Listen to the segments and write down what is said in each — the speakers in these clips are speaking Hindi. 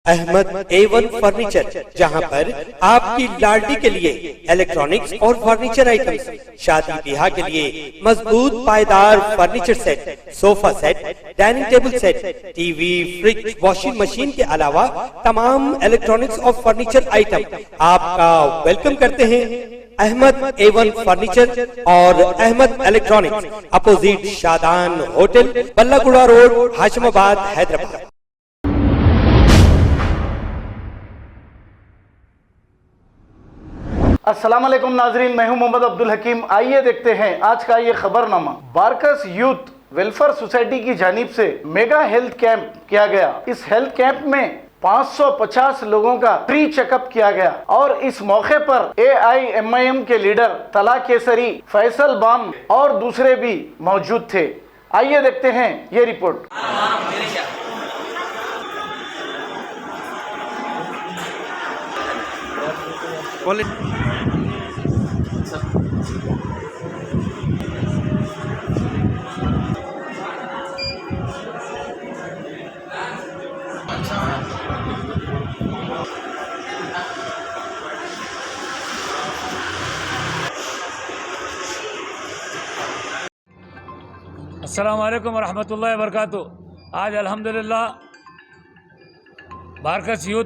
अहमद A1 फर्नीचर, जहां पर आपकी लाडली के लिए इलेक्ट्रॉनिक्स और फर्नीचर आइटम्स, शादी ब्याह के लिए मजबूत पायदार furniture set, sofa set, dining table set, TV, fridge, washing machine के अलावा तमाम इलेक्ट्रॉनिक्स और फर्नीचर आइटम आपका वेलकम करते हैं। अहमद A1 फर्नीचर और Ahmed electronics, opposite Shadan hotel, Ballaguda road, Hashimabad, Hyderabad. अस्सलाम वालेकुम नाजरीन, मैं हूं मोहम्मद अब्दुल हकीम। आइए देखते हैं आज का ये खबरनामा। बारकस यूथ वेलफेयर सोसाइटी की जानिब से मेगा हेल्थ कैंप किया गया। इस हेल्थ कैंप में 550 लोगों का फ्री चेकअप किया गया और इस मौके पर AIMIM के लीडर तला केसरी, फैसल बाम और दूसरे भी मौजूद थे। आइए देखते हैं ये रिपोर्ट। अस्सलाम वालेकुम वरहमतुल्लाहि वबरकातुहू। आज अल्हम्दुलिल्लाह बारकस यूथ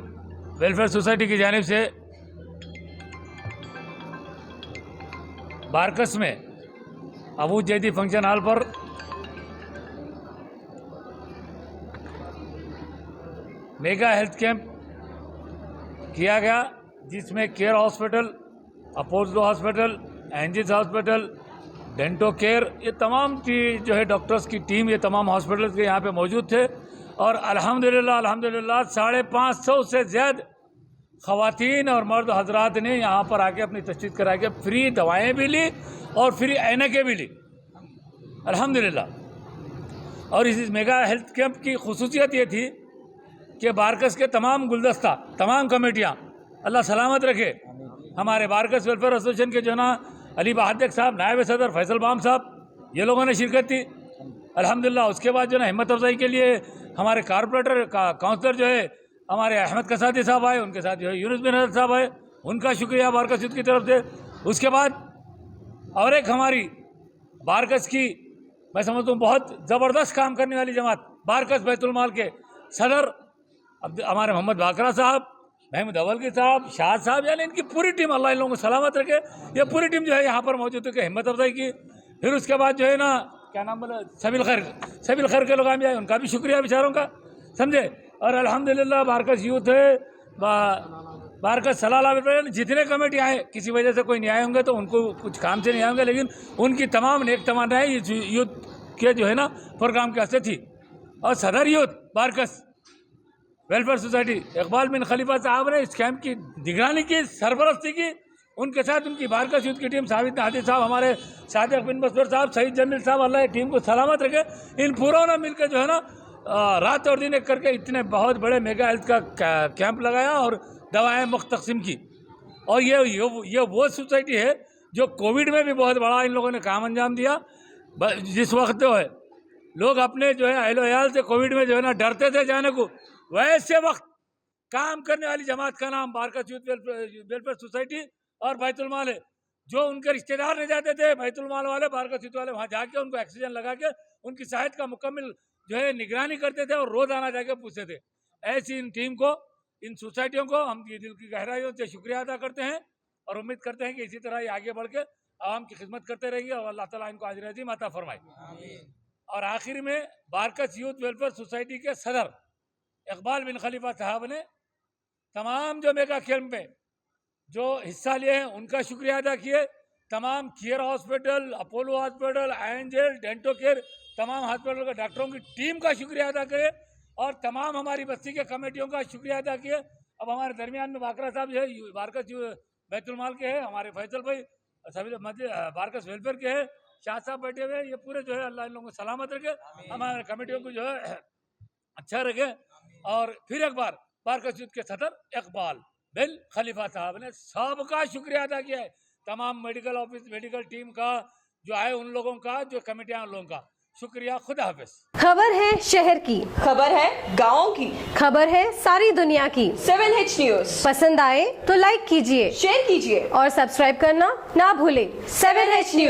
वेलफेयर सोसाइटी की जानिब से बारकस में अबू जैदी फंक्शन हॉल पर मेगा हेल्थ कैंप किया गया, जिसमें केयर हॉस्पिटल, अपोलो हॉस्पिटल, एंजिस हॉस्पिटल, डेंटो केयर, ये तमाम जो है डॉक्टर्स की टीम, ये तमाम हॉस्पिटल्स के यहाँ पे मौजूद थे। और अल्हम्दुलिल्लाह 550 से ज़्यादा ख़वातीन और मर्द हजरात ने यहाँ पर आके अपनी तशख़ीस करा के फ्री दवाएँ भी ली और फ्री ऐनकें भी ली, अल्हम्दुलिल्लाह। और इस मेगा हेल्थ कैंप की खुसूसियत ये थी कि बारकस के तमाम गुलदस्ता, तमाम कमेटियाँ, अल्लाह सलामत रखे, हमारे बारकस वेलफेयर एसोसिएशन के जो ना अली बहादुर साहब, नायब सदर फैसल बाम साहब, ये लोगों ने शिरकत की, अल्हम्दुलिल्लाह। उसके बाद जो ना हिम्मत अफजाई के लिए हमारे कारपोरेटर काउंसलर जो है हमारे अहमद कसादी साहब आए, उनके साथ जो है यूनुस बिन हसन साहब आए, उनका शुक्रिया बारकस यूथ की तरफ से। उसके बाद और एक हमारी बारकस की, मैं समझता हूँ बहुत ज़बरदस्त काम करने वाली जमात, बारकस बैतुल माल के सदर हमारे मोहम्मद बाकरा साहब, महमूद अवलगी साहब, शाह साहब, यानी इनकी पूरी टीम, अल्लाह इन लोगों को सलामत रखे। ये पूरी टीम जो है यहाँ पर मौजूद है, हिम्मत अफजाई की। फिर उसके बाद जो है ना, क्या नाम बोला, सबिल खैर के लोग आए, उनका भी शुक्रिया बेचारों का, समझे। और अल्हम्दुलिल्लाह बारकस यूथ है, बारकस सलाला जितने कमेटी आए, किसी वजह से कोई नहीं आए होंगे तो उनको कुछ काम से नहीं आए होंगे, लेकिन उनकी तमाम नेक तमन्नाएं यूथ के जो है ना प्रोग्राम के हस्ते थी। और सदर youth Barkas welfare society Iqbal bin Khalifa साहब ने इस कैंप की निगरानी की, सरबरस्ती की, उनके साथ उनकी बारकस यूथ की टीम, साबित नादिर साहब, हमारे सादिक बिन बसवर साहब, सईद जमील साहब, अल्लाह टीम को सलामत रखे। इन पूरों ने मिलकर जो है ना रात और दिन एक करके इतने बहुत बड़े मेगा हेल्थ का कैंप लगाया और दवाएँ मुफ्त तकसीम की। और ये वो सोसाइटी है जो कोविड में भी बहुत बड़ा इन लोगों ने काम अंजाम दिया। जिस वक्त जो है लोग अपने जो है अहलो अयाल से कोविड में जो है ना डरते थे जाने को, वैसे वक्त काम करने वाली जमात का नाम बारकस यूथ वेलफेयर सोसाइटी और बैतुल माल है। जो उनके रिश्तेदार नहीं जाते थे, बैतुल माल वाले, बारकस यूथ वाले वहाँ जाके उनको ऑक्सीजन लगा के उनकी सेहत का मुकम्मल जो है निगरानी करते थे और रोज आना जाके पूछते थे। ऐसी इन टीम को, इन सोसाइटियों को हम दिल की गहराइयों से शुक्रिया अदा करते हैं और उम्मीद करते हैं कि इसी तरह ये आगे बढ़ के आवाम की खिदमत करते रहेंगे और अल्लाह ताला इनको अजर अज़ीम अता फरमाए। और आखिर में बारकस यूथ वेलफेयर सोसाइटी के सदर इकबाल बिन खलीफा साहब ने तमाम जो मेगा कैंप में जो हिस्सा लिए हैं उनका शुक्रिया अदा किए। तमाम care hospital, Apollo hospital, angel, dento care, तमाम हॉस्पिटल के डॉक्टरों की टीम का शुक्रिया अदा करे और तमाम हमारी बस्ती के कमेटियों का शुक्रिया अदा किए। अब हमारे दरमियान में बाकरा साहब जो है बारकस बैतुल माल के हैं, हमारे फैसल भाई सभी बारकस वेलफेयर के हैं, शाह साहब बैठे हुए हैं। ये पूरे जो है अल्लाह इन लोगों को सलामत रखे, हमारे कमेटियों को जो है अच्छा रखे। और फिर एक बार बारकस यूथ के सदर इकबाल बिन खलीफा साहब ने सबका शुक्रिया अदा किया है, तमाम मेडिकल ऑफिस, मेडिकल टीम का जो है, उन लोगों का जो कमेटियां, उन लोगों का शुक्रिया, खुदा हाफिज। खबर है शहर की, खबर है गाँव की, खबर है सारी दुनिया की। 7H न्यूज पसंद आए तो लाइक कीजिए, शेयर कीजिए और सब्सक्राइब करना ना भूलें। 7H news.